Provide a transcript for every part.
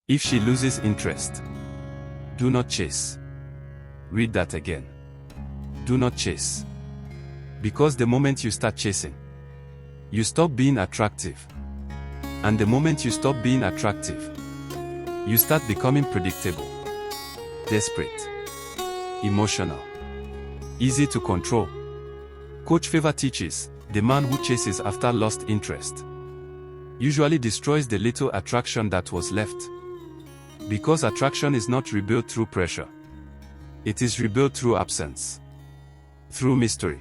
If she loses interest, do not chase. Read that again. Do not chase. Because the moment you start chasing, you stop being attractive. And the moment you stop being attractive, you start becoming predictable, desperate, emotional, easy to control. Coach Favor teaches, the man who chases after lost interest usually destroys the little attraction that was left. Because attraction is not rebuilt through pressure. It is rebuilt through absence, through mystery,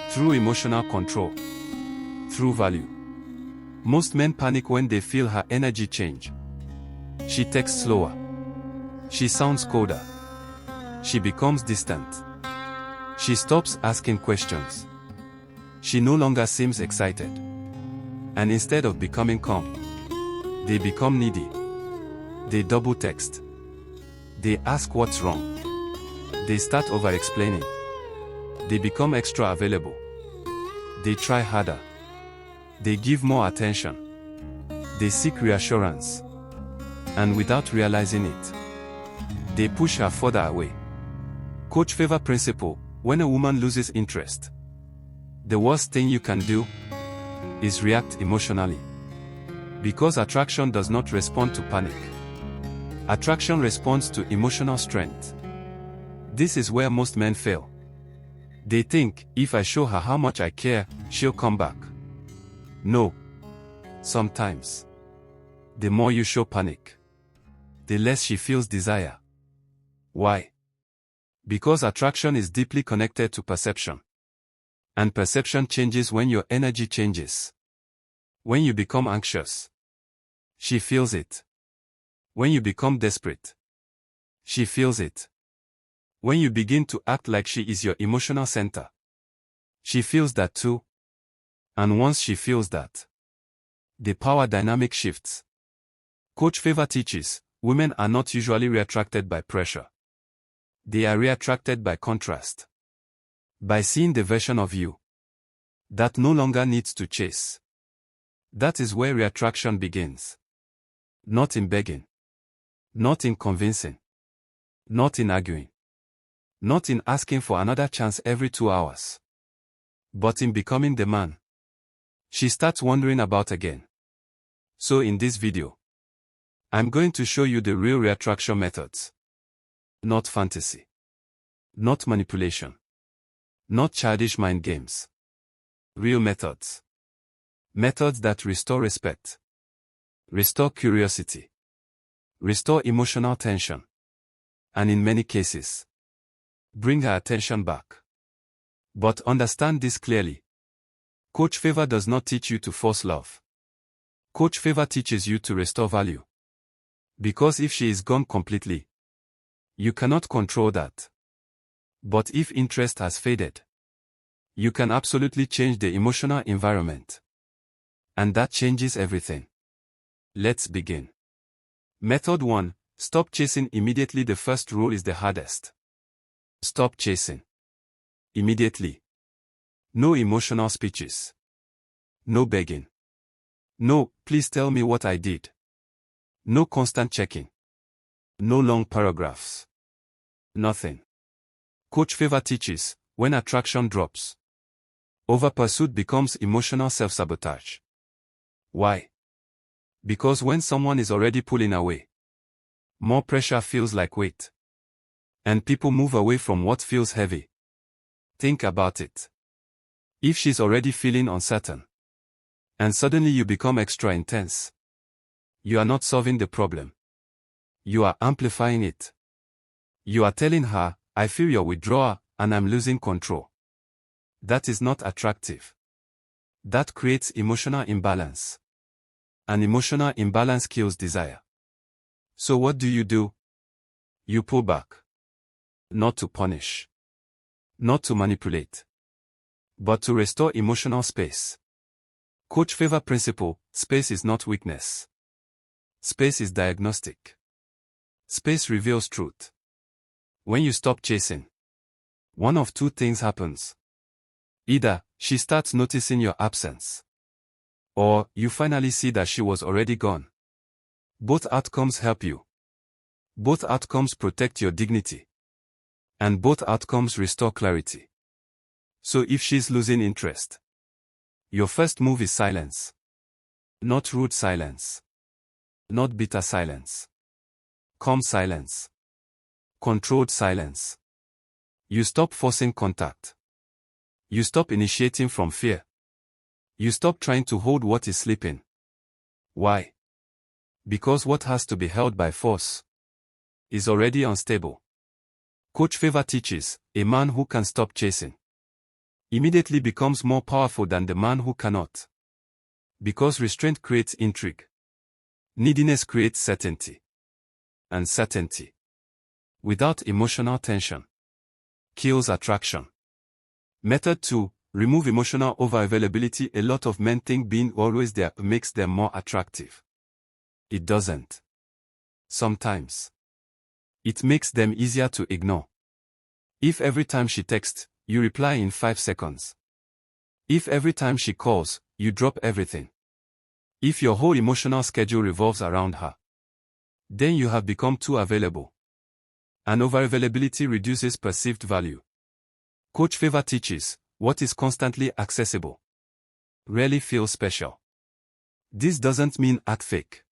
through emotional control, through value. Most men panic when they feel her energy change. She texts slower. She sounds colder. She becomes distant. She stops asking questions. She no longer seems excited. And instead of becoming calm, they become needy. They double text. They ask what's wrong. They start over-explaining. They become extra available. They try harder. They give more attention. They seek reassurance. And without realizing it, they push her further away. Coach Favor principle: when a woman loses interest, the worst thing you can do is react emotionally. Because attraction does not respond to panic. Attraction responds to emotional strength. This is where most men fail. They think, if I show her how much I care, she'll come back. No. Sometimes, the more you show panic, the less she feels desire. Why? Because attraction is deeply connected to perception. And perception changes when your energy changes. When you become anxious, she feels it. When you become desperate, she feels it. When you begin to act like she is your emotional center, she feels that too. And once she feels that, the power dynamic shifts. Coach Favor teaches, women are not usually reattracted by pressure. They are reattracted by contrast. By seeing the version of you that no longer needs to chase. That is where reattraction begins. Not in begging. Not in convincing. Not in arguing. Not in asking for another chance every 2 hours. But in becoming the man she starts wondering about again. So in this video, I'm going to show you the real reattraction methods. Not fantasy. Not manipulation. Not childish mind games. Real methods. Methods that restore respect. Restore curiosity. Restore emotional tension. And in many cases, bring her attention back. But understand this clearly. Coach Favor does not teach you to force love. Coach Favor teaches you to restore value. Because if she is gone completely, you cannot control that. But if interest has faded, you can absolutely change the emotional environment. And that changes everything. Let's begin. Method 1. Stop chasing immediately. The first rule is the hardest. Stop chasing. Immediately. No emotional speeches. No begging. No, please tell me what I did. No constant checking. No long paragraphs. Nothing. Coach Favor teaches, when attraction drops, over-pursuit becomes emotional self-sabotage. Why? Because when someone is already pulling away, more pressure feels like weight. And people move away from what feels heavy. Think about it. If she's already feeling uncertain, and suddenly you become extra intense, you are not solving the problem. You are amplifying it. You are telling her, I feel your withdrawal, and I'm losing control. That is not attractive. That creates emotional imbalance. And emotional imbalance kills desire. So what do? You pull back. Not to punish. Not to manipulate. But to restore emotional space. Coach Favor principle: space is not weakness. Space is diagnostic. Space reveals truth. When you stop chasing, one of two things happens. Either she starts noticing your absence, or you finally see that she was already gone. Both outcomes help you. Both outcomes protect your dignity. And both outcomes restore clarity. So if she's losing interest, your first move is silence. Not rude silence. Not bitter silence. Calm silence. Controlled silence. You stop forcing contact. You stop initiating from fear. You stop trying to hold what is sleeping. Why? Because what has to be held by force is already unstable. Coach Favor teaches, a man who can stop chasing immediately becomes more powerful than the man who cannot. Because restraint creates intrigue. Neediness creates certainty. And certainty, without emotional tension, kills attraction. Method 2. Remove emotional overavailability. A lot of men think being always there makes them more attractive. It doesn't. Sometimes. It makes them easier to ignore. If every time she texts, you reply in 5 seconds. If every time she calls, you drop everything. If your whole emotional schedule revolves around her, then you have become too available. And overavailability reduces perceived value. Coach Favor teaches, what is constantly accessible rarely feels special. This doesn't mean act fake.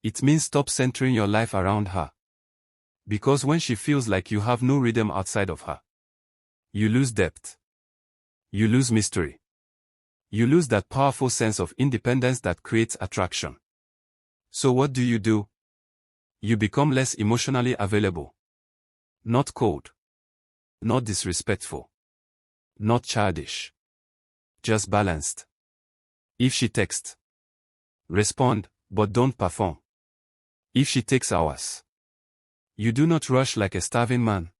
It means stop centering your life around her. Because when she feels like you have no rhythm outside of her, you lose depth. You lose mystery. You lose that powerful sense of independence that creates attraction. So what do? You become less emotionally available. Not cold. Not disrespectful. Not childish. Just balanced. If she texts, respond, but don't perform. If she takes hours, you do not rush like a starving man.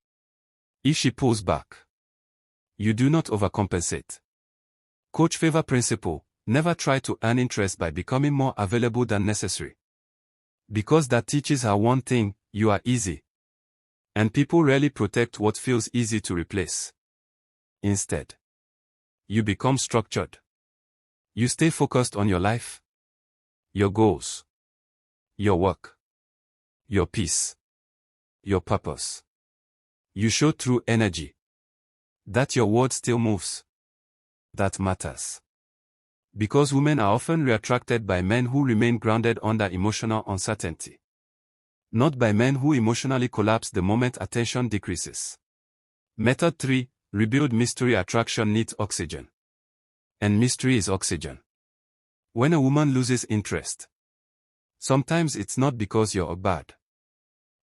If she pulls back, you do not overcompensate. Coach Favor principle, never try to earn interest by becoming more available than necessary. Because that teaches her one thing, you are easy. And people rarely protect what feels easy to replace. Instead, you become structured. You stay focused on your life, your goals, your work, your peace, your purpose. You show true energy. That your word still moves. That matters. Because women are often reattracted by men who remain grounded under emotional uncertainty. Not by men who emotionally collapse the moment attention decreases. Method 3. Rebuild mystery. Attraction needs oxygen. And mystery is oxygen. When a woman loses interest, sometimes it's not because you're bad.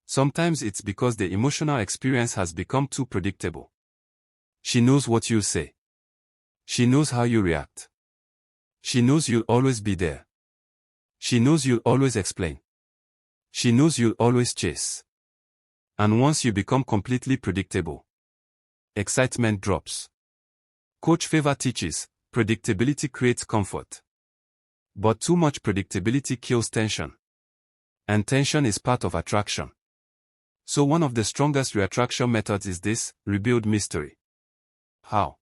Sometimes it's because the emotional experience has become too predictable. She knows what you say. She knows how you react. She knows you'll always be there. She knows you'll always explain. She knows you'll always chase. And once you become completely predictable, excitement drops. Coach Favor teaches, predictability creates comfort. But too much predictability kills tension. And tension is part of attraction. So one of the strongest reattraction methods is this, rebuild mystery. How?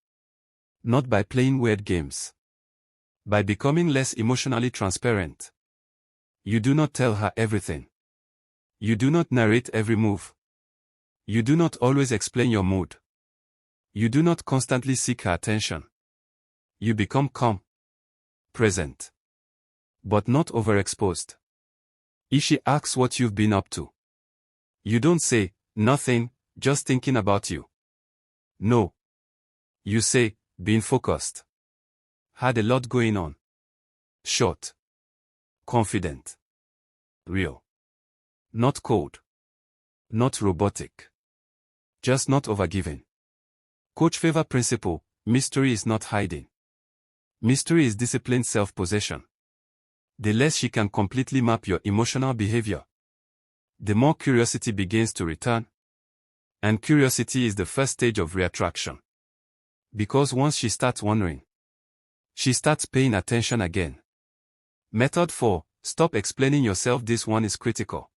Not by playing weird games. By becoming less emotionally transparent. You do not tell her everything. You do not narrate every move. You do not always explain your mood. You do not constantly seek her attention. You become calm, present, but not overexposed. If she asks what you've been up to, you don't say, nothing, just thinking about you. No. You say, being focused. Had a lot going on. Short. Confident. Real. Not cold. Not robotic. Just not overgiving. Coach Favor principle, mystery is not hiding. Mystery is disciplined self-possession. The less she can completely map your emotional behavior, the more curiosity begins to return. And curiosity is the first stage of reattraction. Because once she starts wondering, she starts paying attention again. Method 4. Stop explaining yourself. This one is critical.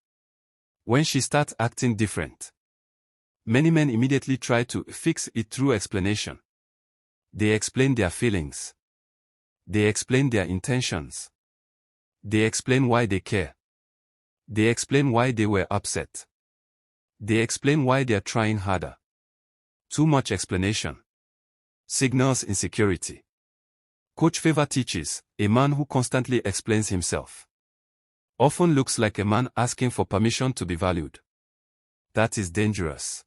When she starts acting different, many men immediately try to fix it through explanation. They explain their feelings. They explain their intentions. They explain why they care. They explain why they were upset. They explain why they are trying harder. Too much explanation signals insecurity. Coach Favor teaches, a man who constantly explains himself often looks like a man asking for permission to be valued. That is dangerous.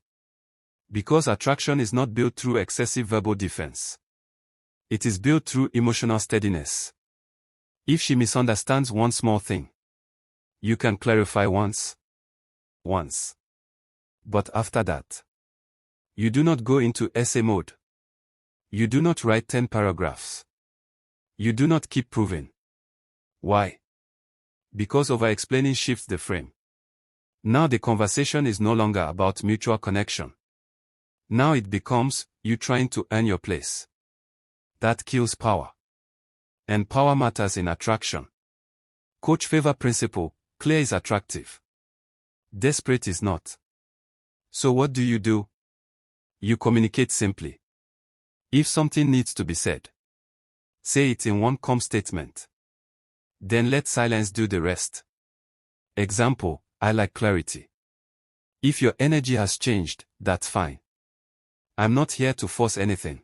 Because attraction is not built through excessive verbal defense. It is built through emotional steadiness. If she misunderstands one small thing, you can clarify once. But after that, you do not go into essay mode. You do not write 10 paragraphs. You do not keep proving. Why? Because over-explaining shifts the frame. Now the conversation is no longer about mutual connection. Now it becomes, you trying to earn your place. That kills power. And power matters in attraction. Coach Favor principle, clear is attractive. Desperate is not. So what do? You communicate simply. If something needs to be said, say it in one calm statement. Then let silence do the rest. Example, I like clarity. If your energy has changed, that's fine. I'm not here to force anything.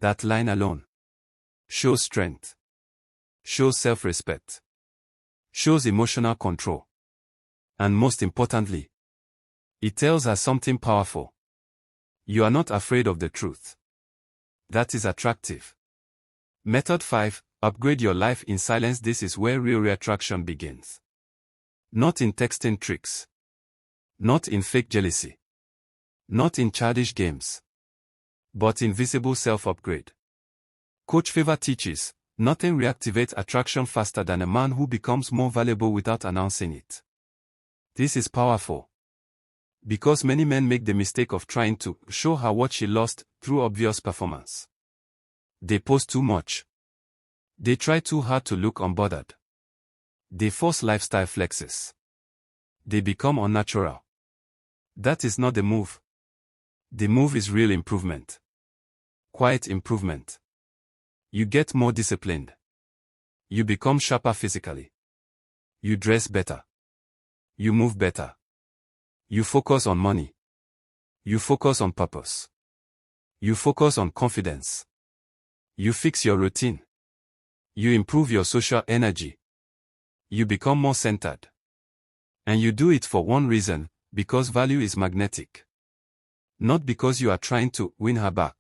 That line alone shows strength, shows self-respect, shows emotional control. And most importantly, it tells her something powerful. You are not afraid of the truth. That is attractive. Method 5. Upgrade your life in silence. This is where real reattraction begins. Not in texting tricks. Not in fake jealousy. Not in childish games. But in visible self-upgrade. Coach Favor teaches, nothing reactivates attraction faster than a man who becomes more valuable without announcing it. This is powerful. Because many men make the mistake of trying to show her what she lost through obvious performance. They post too much. They try too hard to look unbothered. They force lifestyle flexes. They become unnatural. That is not the move. The move is real improvement. Quiet improvement. You get more disciplined. You become sharper physically. You dress better. You move better. You focus on money. You focus on purpose. You focus on confidence. You fix your routine. You improve your social energy. You become more centered. And you do it for one reason, because value is magnetic. Not because you are trying to win her back.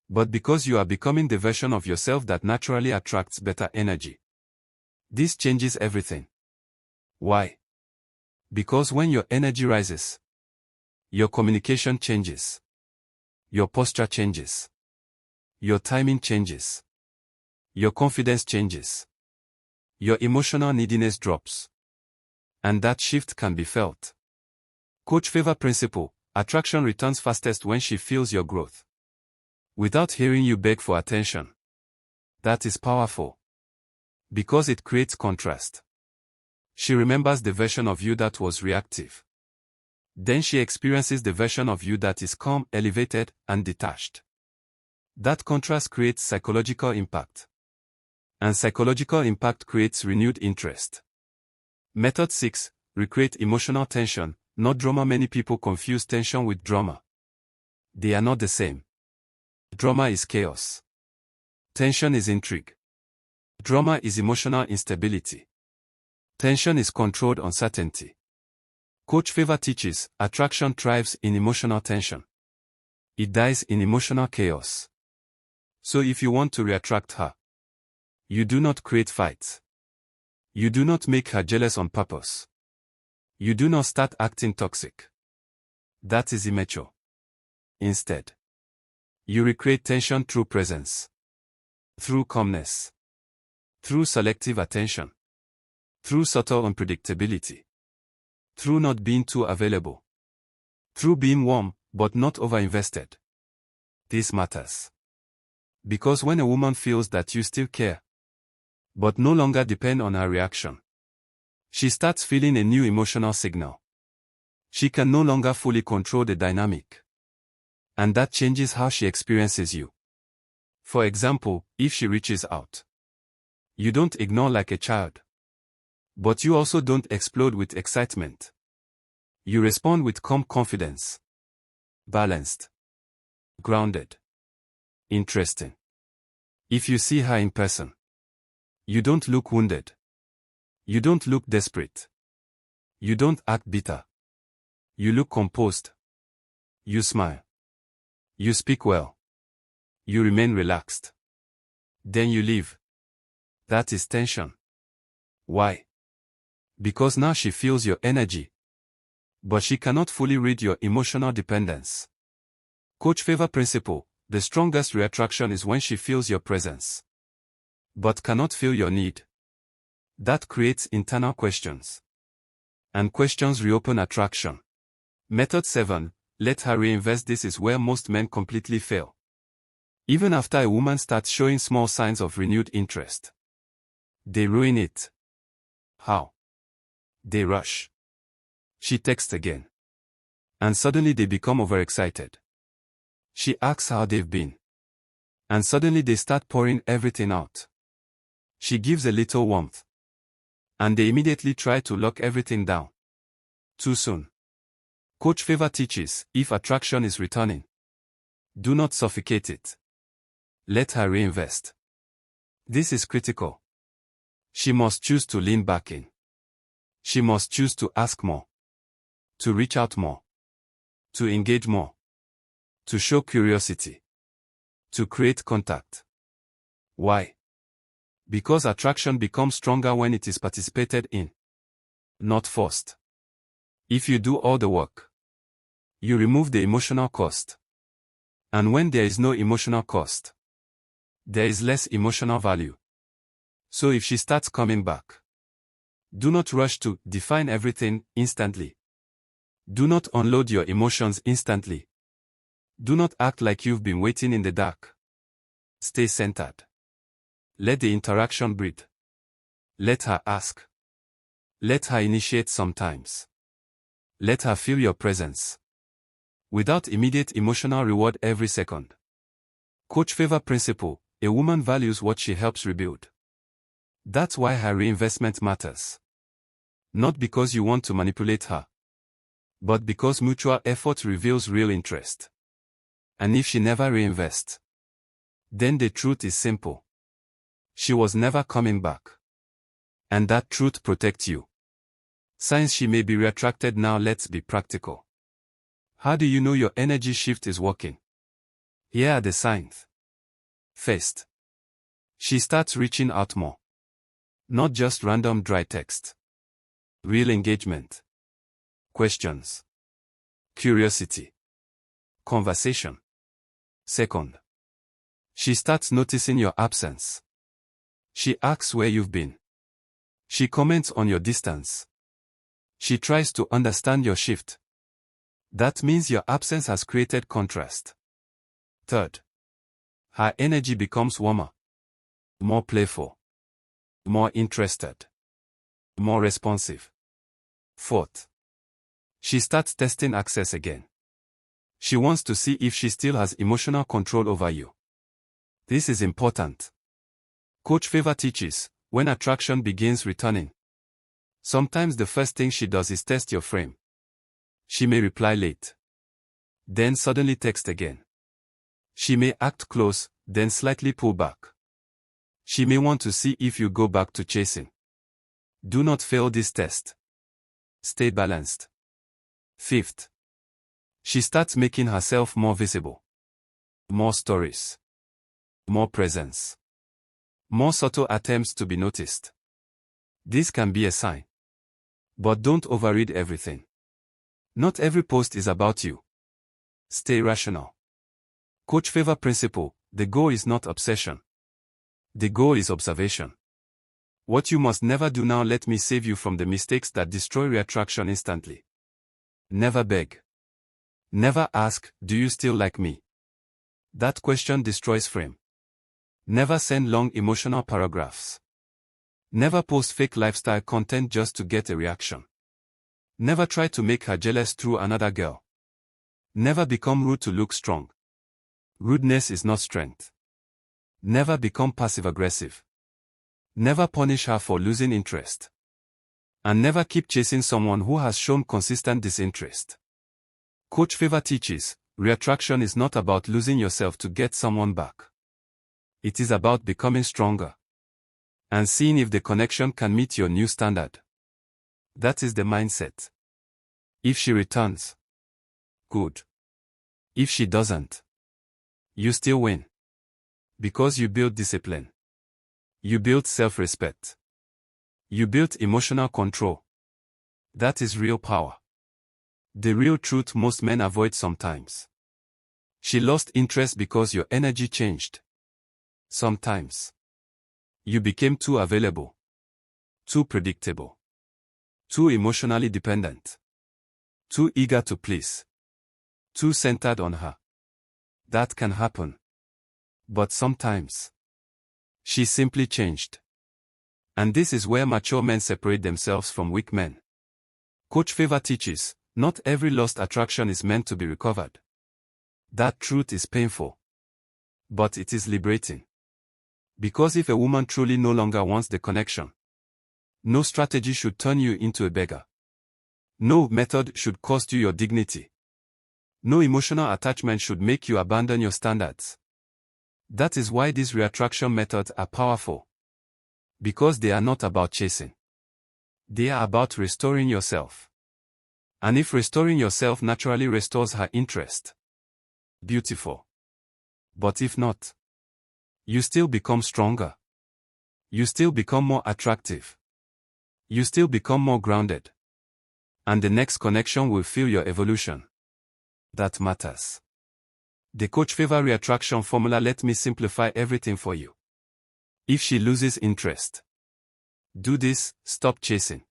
But because you are becoming the version of yourself that naturally attracts better energy. This changes everything. Why? Because when your energy rises, your communication changes. Your posture changes. Your timing changes. Your confidence changes. Your emotional neediness drops. And that shift can be felt. Coach Favor principle, attraction returns fastest when she feels your growth. Without hearing you beg for attention. That is powerful. Because it creates contrast. She remembers the version of you that was reactive. Then she experiences the version of you that is calm, elevated, and detached. That contrast creates psychological impact. And psychological impact creates renewed interest. Method 6. Recreate emotional tension, not drama. Many people confuse tension with drama. They are not the same. Drama is chaos. Tension is intrigue. Drama is emotional instability. Tension is controlled uncertainty. Coach Favor teaches, attraction thrives in emotional tension. It dies in emotional chaos. So if you want to reattract her, you do not create fights. You do not make her jealous on purpose. You do not start acting toxic. That is immature. Instead, you recreate tension through presence, through calmness, through selective attention, through subtle unpredictability, through not being too available, through being warm, but not overinvested. This matters. Because when a woman feels that you still care, but no longer depend on her reaction, she starts feeling a new emotional signal. She can no longer fully control the dynamic. And that changes how she experiences you. For example, if she reaches out, you don't ignore like a child. But you also don't explode with excitement. You respond with calm confidence. Balanced. Grounded. Interesting. If you see her in person, you don't look wounded. You don't look desperate. You don't act bitter. You look composed. You smile. You speak well. You remain relaxed. Then you leave. That is tension. Why? Because now she feels your energy. But she cannot fully read your emotional dependence. Coach Favor principle: the strongest reattraction is when she feels your presence, but cannot feel your need. That creates internal questions. And questions reopen attraction. Method 7. Let her reinvest. This is where most men completely fail. Even after a woman starts showing small signs of renewed interest, they ruin it. How? They rush. She texts again. And suddenly they become overexcited. She asks how they've been. And suddenly they start pouring everything out. She gives a little warmth. And they immediately try to lock everything down. Too soon. Coach Favor teaches, if attraction is returning, do not suffocate it. Let her reinvest. This is critical. She must choose to lean back in. She must choose to ask more. To reach out more. To engage more. To show curiosity. To create contact. Why? Because attraction becomes stronger when it is participated in, not forced. If you do all the work, you remove the emotional cost. And when there is no emotional cost, there is less emotional value. So if she starts coming back, do not rush to define everything instantly. Do not unload your emotions instantly. Do not act like you've been waiting in the dark. Stay centered. Let the interaction breathe. Let her ask. Let her initiate sometimes. Let her feel your presence. Without immediate emotional reward every second. Coach Favor principle: a woman values what she helps rebuild. That's why her reinvestment matters. Not because you want to manipulate her, but because mutual effort reveals real interest. And if she never reinvests, then the truth is simple. She was never coming back. And that truth protects you. Signs she may be reattracted. Now let's be practical. How do you know your energy shift is working? Here are the signs. First, she starts reaching out more. Not just random dry text. Real engagement. Questions. Curiosity. Conversation. Second, she starts noticing your absence. She asks where you've been. She comments on your distance. She tries to understand your shift. That means your absence has created contrast. Third, her energy becomes warmer. More playful. More interested. More responsive. Fourth, she starts testing access again. She wants to see if she still has emotional control over you. This is important. Coach Favor teaches, when attraction begins returning, sometimes the first thing she does is test your frame. She may reply late. Then suddenly text again. She may act close, then slightly pull back. She may want to see if you go back to chasing. Do not fail this test. Stay balanced. Fifth, she starts making herself more visible. More stories. More presence. More subtle attempts to be noticed. This can be a sign. But don't overread everything. Not every post is about you. Stay rational. Coach Favor principle: the goal is not obsession. The goal is observation. What you must never do now. Let me save you from the mistakes that destroy reattraction instantly. Never beg. Never ask, do you still like me? That question destroys frame. Never send long emotional paragraphs. Never post fake lifestyle content just to get a reaction. Never try to make her jealous through another girl. Never become rude to look strong. Rudeness is not strength. Never become passive-aggressive. Never punish her for losing interest. And never keep chasing someone who has shown consistent disinterest. Coach Favor teaches, reattraction is not about losing yourself to get someone back. It is about becoming stronger and seeing if the connection can meet your new standard. That is the mindset. If she returns, good. If she doesn't, you still win. Because you built discipline. You built self-respect. You built emotional control. That is real power. The real truth most men avoid sometimes. She lost interest because your energy changed. Sometimes. You became too available. Too predictable. Too emotionally dependent. Too eager to please. Too centered on her. That can happen. But sometimes. She simply changed. And this is where mature men separate themselves from weak men. Coach Favor teaches, not every lost attraction is meant to be recovered. That truth is painful. But it is liberating. Because if a woman truly no longer wants the connection, no strategy should turn you into a beggar. No method should cost you your dignity. No emotional attachment should make you abandon your standards. That is why these reattraction methods are powerful. Because they are not about chasing. They are about restoring yourself. And if restoring yourself naturally restores her interest, beautiful. But if not, you still become stronger. You still become more attractive. You still become more grounded. And the next connection will feel your evolution. That matters. The Coach Favor reattraction formula. Let me simplify everything for you. If she loses interest, do this: stop chasing.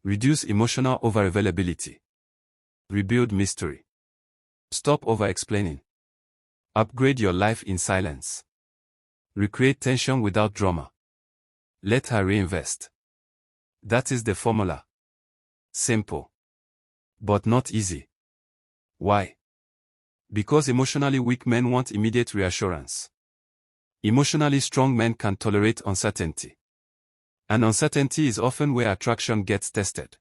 Reduce emotional overavailability. Rebuild mystery. Stop over-explaining. Upgrade your life in silence. Recreate tension without drama. Let her reinvest. That is the formula. Simple. But not easy. Why? Because emotionally weak men want immediate reassurance. Emotionally strong men can tolerate uncertainty. And uncertainty is often where attraction gets tested.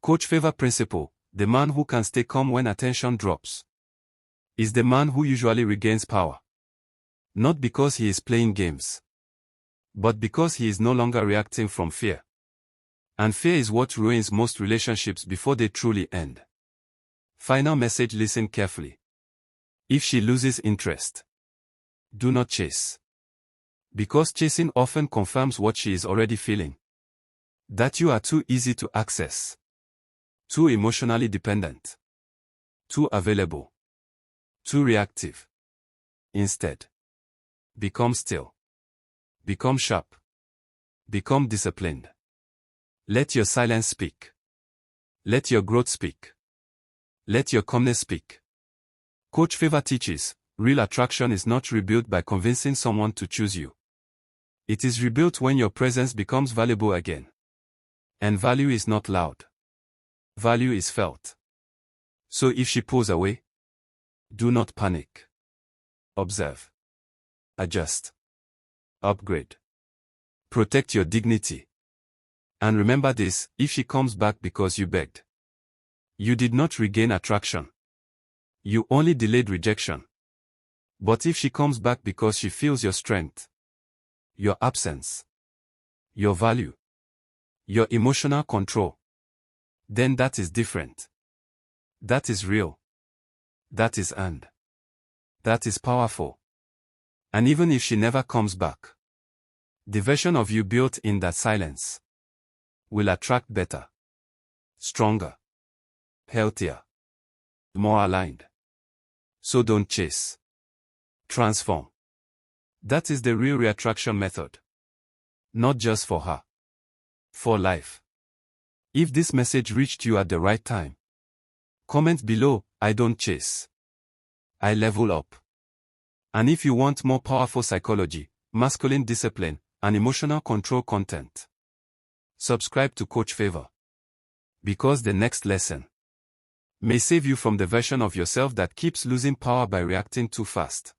Coach Favor principle: the man who can stay calm when attention drops is the man who usually regains power. Not because he is playing games, but because he is no longer reacting from fear. And fear is what ruins most relationships before they truly end. Final message: listen carefully. If she loses interest, do not chase. Because chasing often confirms what she is already feeling. That you are too easy to access. Too emotionally dependent. Too available. Too reactive. Instead, become still. Become sharp. Become disciplined. Let your silence speak. Let your growth speak. Let your calmness speak. Coach Favor teaches, real attraction is not rebuilt by convincing someone to choose you. It is rebuilt when your presence becomes valuable again. And value is not loud. Value is felt. So if she pulls away, do not panic. Observe. Adjust. Upgrade. Protect your dignity. And remember this: if she comes back because you begged, you did not regain attraction. You only delayed rejection. But if she comes back because she feels your strength, your absence, your value, your emotional control, then that is different. That is real. That is earned. That is powerful. And even if she never comes back, the version of you built in that silence will attract better, stronger, healthier, more aligned. So don't chase. Transform. That is the real reattraction method. Not just for her. For life. If this message reached you at the right time, comment below: I don't chase. I level up. And if you want more powerful psychology, masculine discipline, and emotional control content, subscribe to Coach Favor. Because the next lesson may save you from the version of yourself that keeps losing power by reacting too fast.